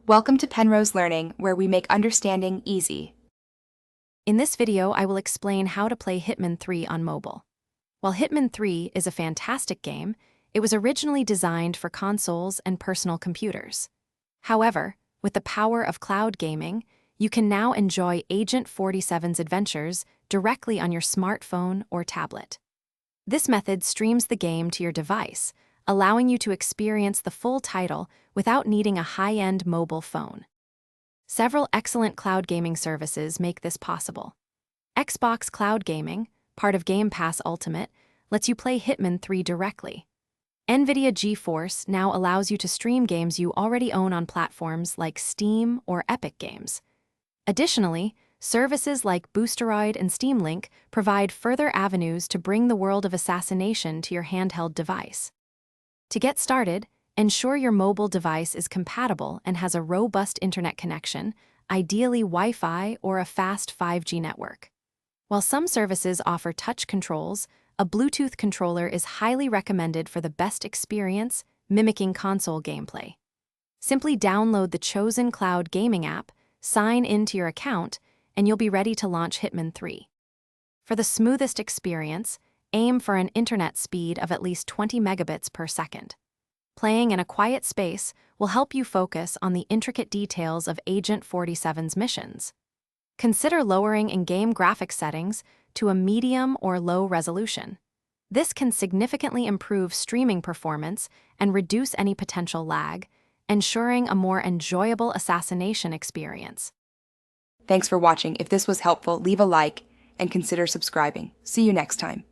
Welcome to Penrose Learning, where we make understanding easy. In this video, I will explain how to play Hitman 3 on mobile. While Hitman 3 is a fantastic game, it was originally designed for consoles and personal computers. However, with the power of cloud gaming, you can now enjoy Agent 47's adventures directly on your smartphone or tablet. This method streams the game to your device, allowing you to experience the full title without needing a high-end mobile phone. Several excellent cloud gaming services make this possible. Xbox Cloud Gaming, part of Game Pass Ultimate, lets you play Hitman 3 directly. NVIDIA GeForce now allows you to stream games you already own on platforms like Steam or Epic Games. Additionally, services like Boosteroid and Steam Link provide further avenues to bring the world of assassination to your handheld device. To get started, ensure your mobile device is compatible and has a robust internet connection, ideally Wi-Fi or a fast 5G network. While some services offer touch controls, a Bluetooth controller is highly recommended for the best experience, mimicking console gameplay. Simply download the chosen cloud gaming app, sign into your account, and you'll be ready to launch Hitman 3. For the smoothest experience, aim for an internet speed of at least 20 megabits per second. Playing in a quiet space will help you focus on the intricate details of Agent 47's missions. Consider lowering in-game graphics settings to a medium or low resolution. This can significantly improve streaming performance and reduce any potential lag, ensuring a more enjoyable assassination experience. Thanks for watching. If this was helpful, leave a like and consider subscribing. See you next time.